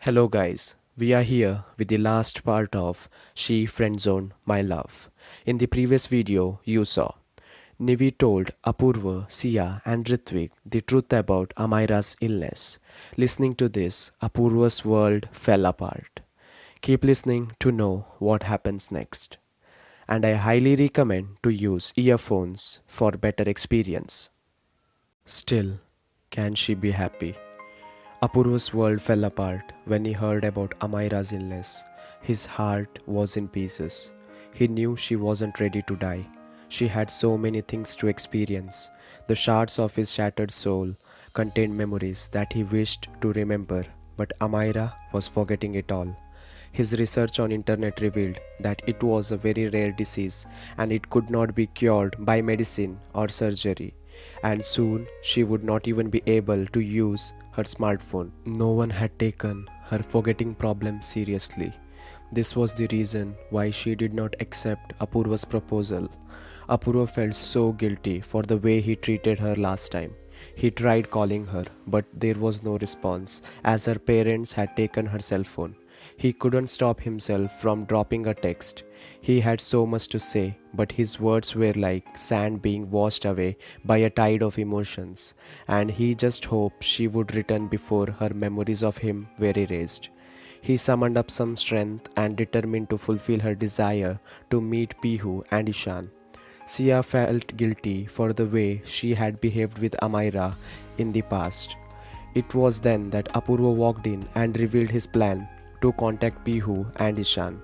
Hello guys, we are here with the last part of She Friendzoned My Love. In the previous video you saw, Nivi told Apurva, Sia and Ritvik the truth about Amira's illness. Listening to this, Apurva's world fell apart. Keep listening to know what happens next. And I highly recommend to use earphones for better experience. Still, can she be happy? Apurva's world fell apart when he heard about Amira's illness. His heart was in pieces. He knew she wasn't ready to die. She had so many things to experience. The shards of his shattered soul contained memories that he wished to remember, but Amira was forgetting it all. His research on internet revealed that it was a very rare disease and it could not be cured by medicine or surgery. And soon she would not even be able to use her smartphone. No one had taken her forgetting problem seriously. This was the reason why she did not accept Apurva's proposal. Apurva felt so guilty for the way he treated her last time. He tried calling her, but there was no response as her parents had taken her cell phone. He couldn't stop himself from dropping a text. He had so much to say, but his words were like sand being washed away by a tide of emotions, and he just hoped she would return before her memories of him were erased. He summoned up some strength and determined to fulfill her desire to meet Pihu and Ishan. Sia felt guilty for the way she had behaved with Amira in the past. It was then that Apurva walked in and revealed his plan to contact Pihu and Ishan.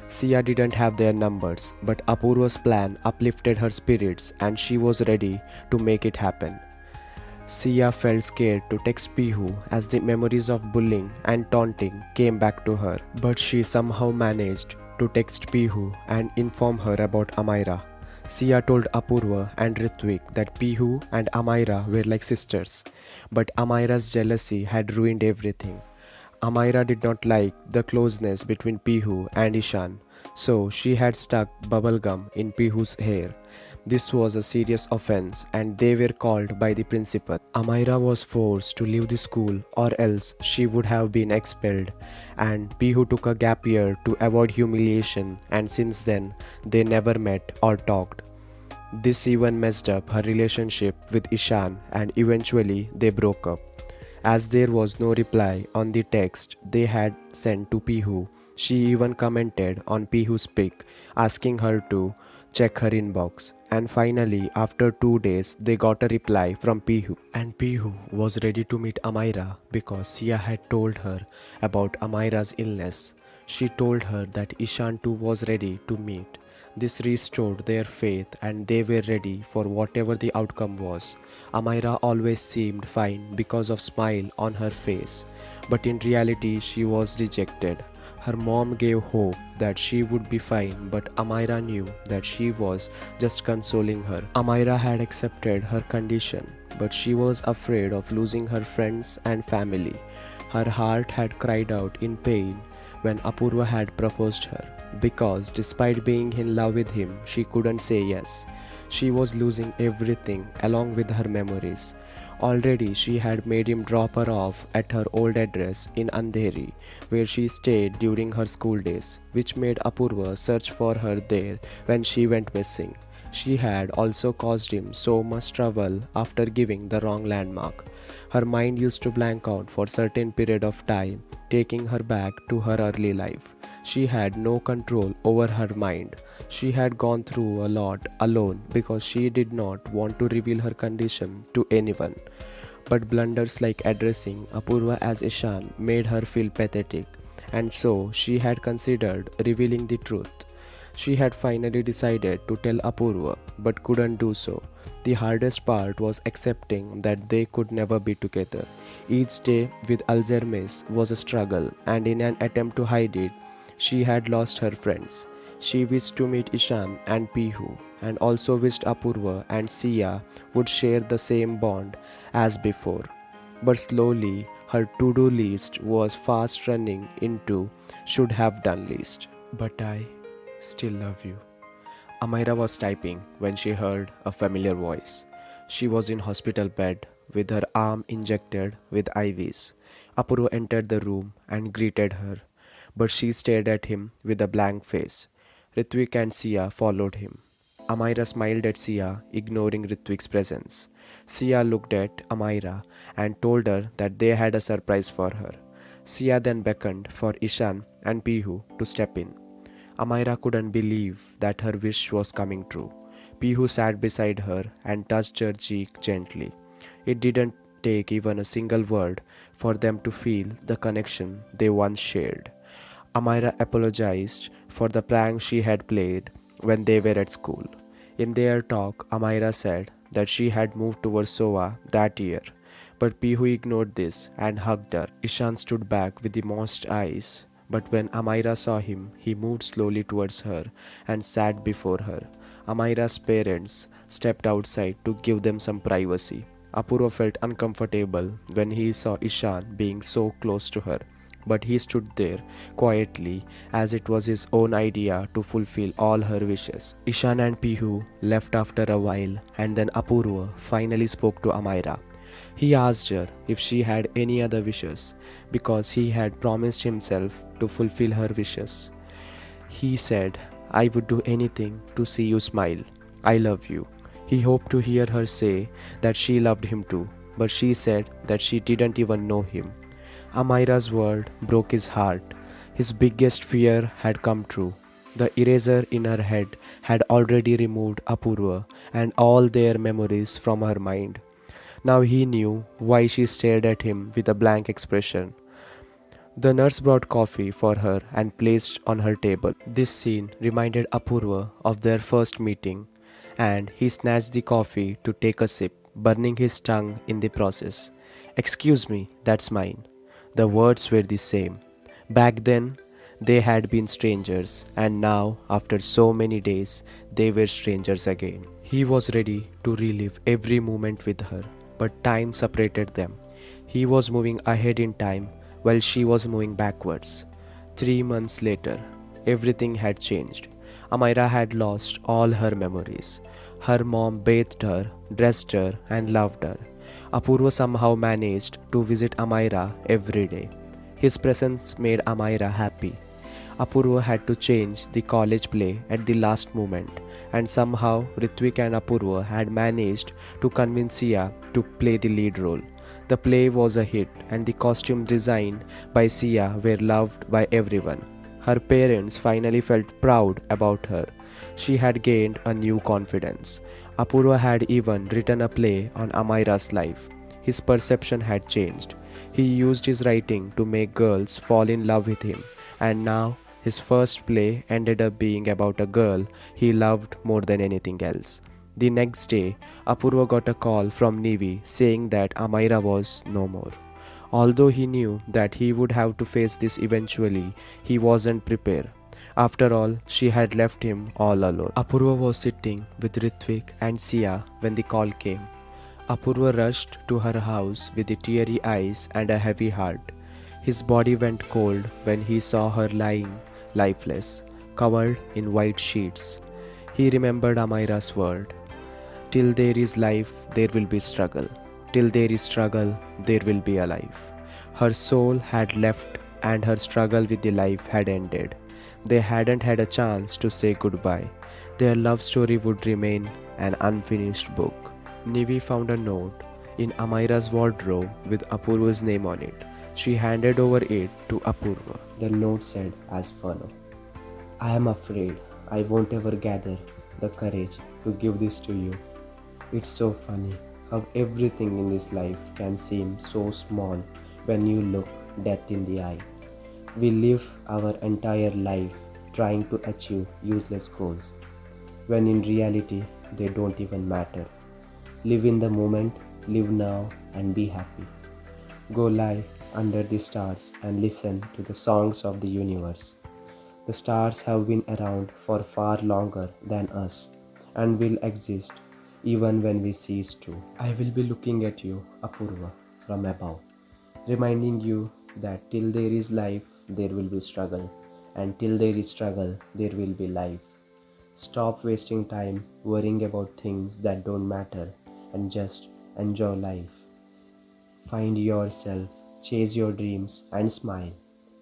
Sia didn't have their numbers, but Apurva's plan uplifted her spirits and she was ready to make it happen. Sia felt scared to text Pihu as the memories of bullying and taunting came back to her, but she somehow managed to text Pihu and inform her about Amira. Sia told Apurva and Ritvik that Pihu and Amira were like sisters, but Amira's jealousy had ruined everything. Amira did not like the closeness between Pihu and Ishan, so she had stuck bubblegum in Pihu's hair. This was a serious offense and they were called by the principal. Amira was forced to leave the school or else she would have been expelled, and Pihu took a gap year to avoid humiliation, and since then they never met or talked. This even messed up her relationship with Ishan and eventually they broke up. As there was no reply on the text they had sent to Pihu, she even commented on Pihu's pic, asking her to check her inbox. And finally, after 2 days, they got a reply from Pihu. And Pihu was ready to meet Amira because Sia had told her about Amira's illness. She told her that Ishan too was ready to meet. This restored their faith and they were ready for whatever the outcome was. Amira always seemed fine because of smile on her face, but in reality she was dejected. Her mom gave hope that she would be fine, but Amira knew that she was just consoling her. Amira had accepted her condition, but she was afraid of losing her friends and family. Her heart had cried out in pain when Apurva had proposed her, because despite being in love with him, she couldn't say yes. She was losing everything along with her memories. Already she had made him drop her off at her old address in Andheri, where she stayed during her school days, which made Apurva search for her there when she went missing. She had also caused him so much trouble after giving the wrong landmark. Her mind used to blank out for a certain period of time, taking her back to her early life. She had no control over her mind. She had gone through a lot alone because she did not want to reveal her condition to anyone. But blunders like addressing Apurva as Ishan made her feel pathetic, and so she had considered revealing the truth. She had finally decided to tell Apurva, but couldn't do so. The hardest part was accepting that they could never be together. Each day with Alzheimer's was a struggle, and in an attempt to hide it, she had lost her friends. She wished to meet Ishan and Pihu, and also wished Apurva and Sia would share the same bond as before. But slowly, her to-do list was fast running into should have done list. But I still love you. Amira was typing when she heard a familiar voice. She was in hospital bed with her arm injected with IVs. Apurva entered the room and greeted her, but she stared at him with a blank face. Ritvik and Sia followed him. Amira smiled at Sia, ignoring Ritvik's presence. Sia looked at Amira and told her that they had a surprise for her. Sia then beckoned for Ishan and Pihu to step in. Amira couldn't believe that her wish was coming true. Pihu sat beside her and touched her cheek gently. It didn't take even a single word for them to feel the connection they once shared. Amira apologized for the prank she had played when they were at school. In their talk, Amira said that she had moved to Warsaw that year, but Pihu ignored this and hugged her. Ishan stood back with the moist eyes, but when Amira saw him, he moved slowly towards her and sat before her. Amira's parents stepped outside to give them some privacy. Apurva felt uncomfortable when he saw Ishan being so close to her, but he stood there quietly as it was his own idea to fulfill all her wishes. Ishan and Pihu left after a while, and then Apurva finally spoke to Amira. He asked her if she had any other wishes because he had promised himself to fulfill her wishes. He said, "I would do anything to see you smile. I love you." He hoped to hear her say that she loved him too, but she said that she didn't even know him. Amira's word broke his heart. His biggest fear had come true. The eraser in her head had already removed Apurva and all their memories from her mind. Now he knew why she stared at him with a blank expression. The nurse brought coffee for her and placed on her table. This scene reminded Apurva of their first meeting, and he snatched the coffee to take a sip, burning his tongue in the process. "Excuse me, that's mine." The words were the same. Back then, they had been strangers, and now, after so many days, they were strangers again. He was ready to relive every moment with her, but time separated them. He was moving ahead in time while she was moving backwards. 3 months later, everything had changed. Amira had lost all her memories. Her mom bathed her, dressed her, and loved her. Apurva somehow managed to visit Amira every day. His presence made Amira happy. Apurva had to change the college play at the last moment, and somehow Ritvik and Apurva had managed to convince Sia to play the lead role. The play was a hit, and the costumes designed by Sia were loved by everyone. Her parents finally felt proud about her. She had gained a new confidence. Apurva had even written a play on Amira's life. His perception had changed. He used his writing to make girls fall in love with him, and now his first play ended up being about a girl he loved more than anything else. The next day, Apurva got a call from Nivi saying that Amira was no more. Although he knew that he would have to face this eventually, he wasn't prepared. After all, she had left him all alone. Apurva was sitting with Ritvik and Sia when the call came. Apurva rushed to her house with teary eyes and a heavy heart. His body went cold when he saw her lying lifeless, covered in white sheets. He remembered Amira's word. "Till there is life, there will be struggle. Till there is struggle, there will be a life." Her soul had left and her struggle with the life had ended. They hadn't had a chance to say goodbye. Their love story would remain an unfinished book. Nivi found a note in Amira's wardrobe with Apurva's name on it. She handed over it to Apurva. The note said as follows: "I am afraid I won't ever gather the courage to give this to you. It's so funny how everything in this life can seem so small when you look death in the eye. We live our entire life trying to achieve useless goals, when in reality they don't even matter. Live in the moment, live now, and be happy. Go lie under the stars and listen to the songs of the universe. The stars have been around for far longer than us and will exist even when we cease to. I will be looking at you, Apurva, from above, reminding you that till there is life, there will be struggle, and till there is struggle, there will be life. Stop wasting time worrying about things that don't matter and just enjoy life. Find yourself, chase your dreams, and smile.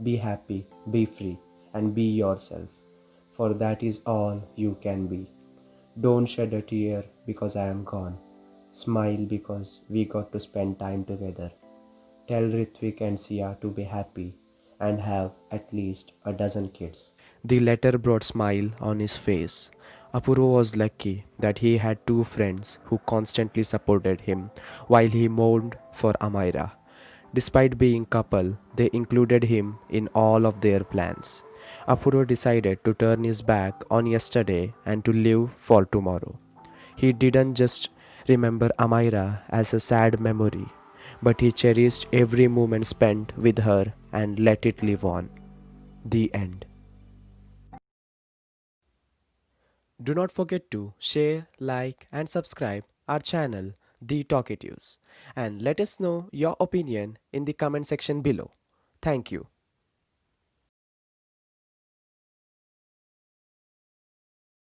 Be happy, be free, and be yourself, for that is all you can be. Don't shed a tear because I am gone. Smile because we got to spend time together. Tell Ritvik and Sia to be happy and have at least a dozen kids. The letter brought smile on his face. Apurva was lucky that he had two friends who constantly supported him while he mourned for Amira. Despite being couple, they included him in all of their plans. Apurva decided to turn his back on yesterday and to live for tomorrow. He didn't just remember Amira as a sad memory, but he cherished every moment spent with her and let it live on. The end. Do not forget to share, like, and subscribe our channel, The Talkatives, and let us know your opinion in the comment section below. Thank you.